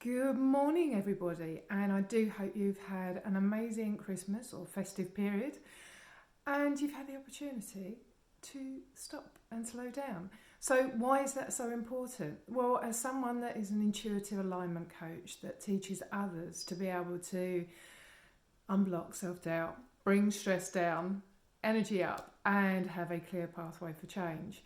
Good morning, everybody, and I do hope you've had an amazing Christmas or festive period and you've had the opportunity to stop and slow down. So, why is that so important? Well, as someone that is an intuitive alignment coach that teaches others to be able to unblock self doubt, bring stress down, energy up, and have a clear pathway for change.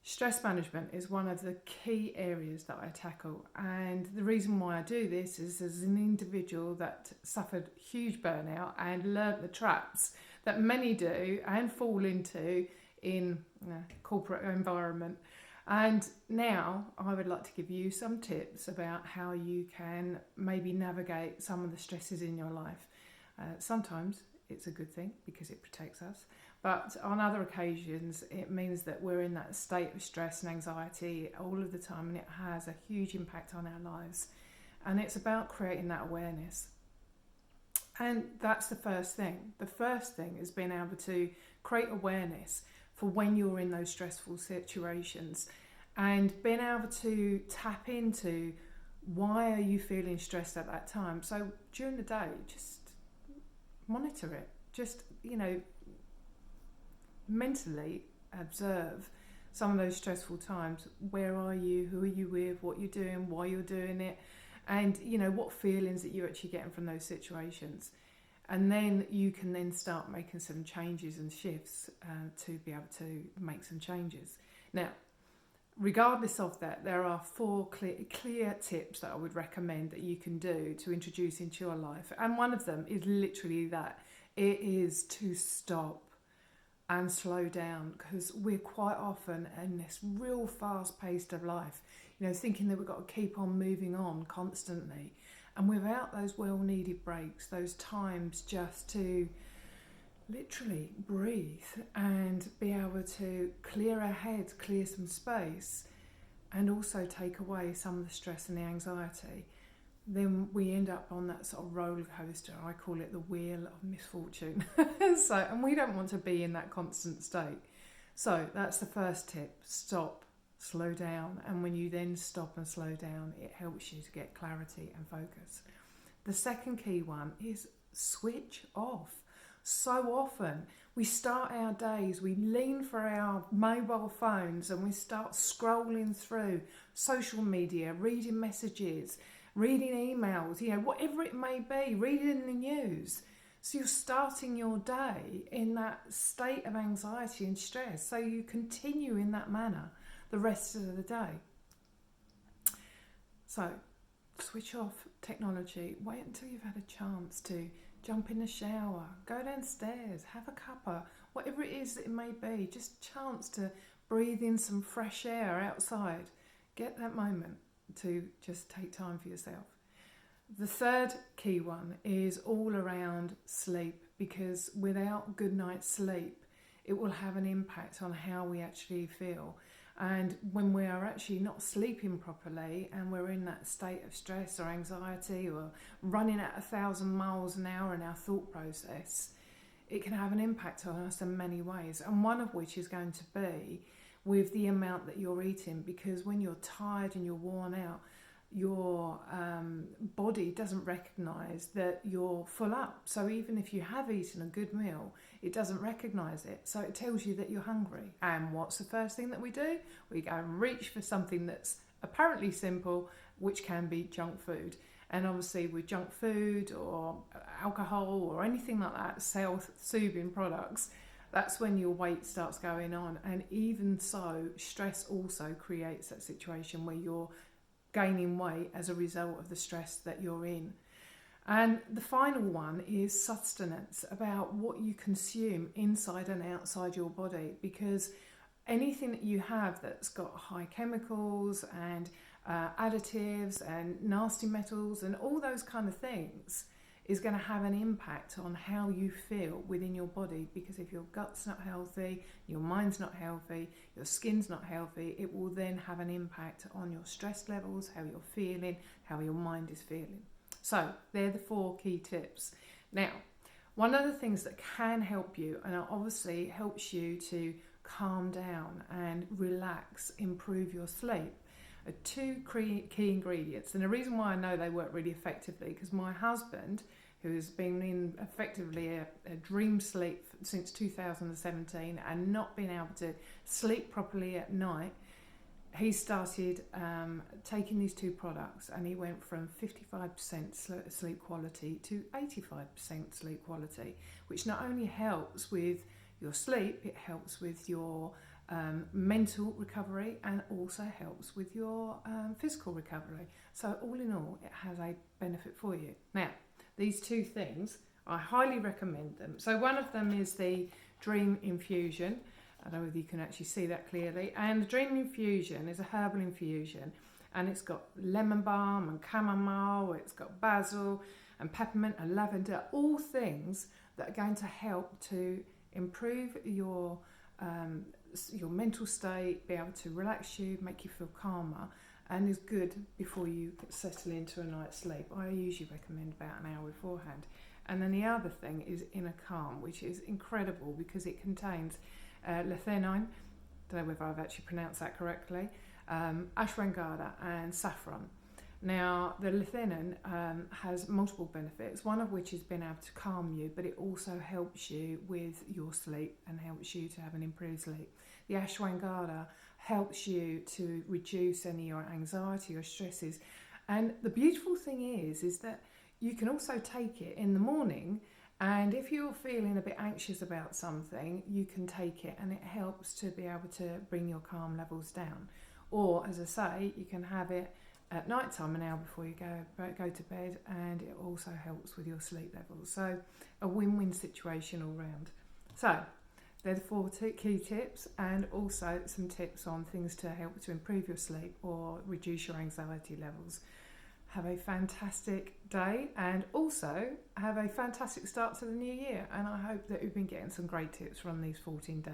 Stress management is one of the key areas that I tackle, and the reason why I do this is as an individual that suffered huge burnout and learnt the traps that many do and fall into in corporate environment. And now I would like to give you some tips about how you can maybe navigate some of the stresses in your life. Sometimes it's a good thing because it protects us. But on other occasions, it means that we're in that state of stress and anxiety all of the time, and it has a huge impact on our lives. And it's about creating that awareness. And that's the first thing. The first thing is being able to create awareness for when you're in those stressful situations and being able to tap into why are you feeling stressed at that time. So during the day, just monitor it. Just, mentally observe some of those stressful times. Where are you? Who are you with? What you're doing? Why you're doing it? And what feelings that you're actually getting from those situations. And then you can then start making some changes and shifts to be able to make some changes. Now, regardless of that, there are 4 clear tips that I would recommend that you can do to introduce into your life. And one of them is literally that. It is to stop and slow down, because we're quite often in this real fast pace of life, thinking that we've got to keep on moving on constantly, and without those well needed breaks, those times just to literally breathe and be able to clear our heads, clear some space, and also take away some of the stress and the anxiety, then we end up on that sort of roller coaster. I call it the wheel of misfortune. And we don't want to be in that constant state. So that's the first tip. Stop, slow down. And when you then stop and slow down, it helps you to get clarity and focus. The second key one is switch off. So often we start our days, we lean for our mobile phones and we start scrolling through social media, reading messages, reading emails, whatever it may be, reading the news. So you're starting your day in that state of anxiety and stress. So you continue in that manner the rest of the day. So switch off technology. Wait until you've had a chance to jump in the shower, go downstairs, have a cuppa, whatever it is that it may be. Just chance to breathe in some fresh air outside. Get that moment to just take time for yourself. The third key one is all around sleep, because without good night's sleep, it will have an impact on how we actually feel. And when we are actually not sleeping properly and we're in that state of stress or anxiety or running at 1,000 miles an hour in our thought process, it can have an impact on us in many ways. And one of which is going to be with the amount that you're eating, because when you're tired and you're worn out, your body doesn't recognise that you're full up. So even if you have eaten a good meal, it doesn't recognise it. So it tells you that you're hungry. And what's the first thing that we do? We go and reach for something that's apparently simple, which can be junk food. And obviously with junk food or alcohol or anything like that, self-soothing products, that's when your weight starts going on. And even so, stress also creates that situation where you're gaining weight as a result of the stress that you're in. And the final one is sustenance, about what you consume inside and outside your body, because anything that you have that's got high chemicals and additives and nasty metals and all those kind of things is going to have an impact on how you feel within your body. Because if your gut's not healthy, your mind's not healthy, your skin's not healthy, it will then have an impact on your stress levels, how you're feeling, how your mind is feeling. So they're the 4 key tips. Now, one of the things that can help you, and obviously helps you to calm down and relax, improve your sleep, are two key ingredients. And the reason why I know they work really effectively, because my husband, who has been in effectively a dream sleep since 2017 and not been able to sleep properly at night, he started taking these two products, and he went from 55% sleep quality to 85% sleep quality, which not only helps with your sleep, it helps with your mental recovery, and also helps with your physical recovery. So all in all, it has a benefit for you. Now, these two things, I highly recommend them. So one of them is the Dream Infusion. I don't know whether you can actually see that clearly. And the Dream Infusion is a herbal infusion, and it's got lemon balm and chamomile, it's got basil and peppermint and lavender, all things that are going to help to improve your mental state, be able to relax you, make you feel calmer, and is good before you settle into a night's sleep. I usually recommend about an hour beforehand. And then the other thing is Inner Calm, which is incredible because it contains lethenine, don't know whether I've actually pronounced that correctly, ashwagandha and saffron. Now, the lethenine has multiple benefits, one of which is being able to calm you, but it also helps you with your sleep and helps you to have an improved sleep. The ashwagandha helps you to reduce any of your anxiety or stresses. And the beautiful thing is that you can also take it in the morning, and if you're feeling a bit anxious about something, you can take it, and it helps to be able to bring your calm levels down. Or, as I say, you can have it at night time, an hour before you go to bed, and it also helps with your sleep levels. So a win-win situation all round. So they're the four key tips, and also some tips on things to help to improve your sleep or reduce your anxiety levels. Have a fantastic day, and also have a fantastic start to the new year. And I hope that you've been getting some great tips from these 14 days.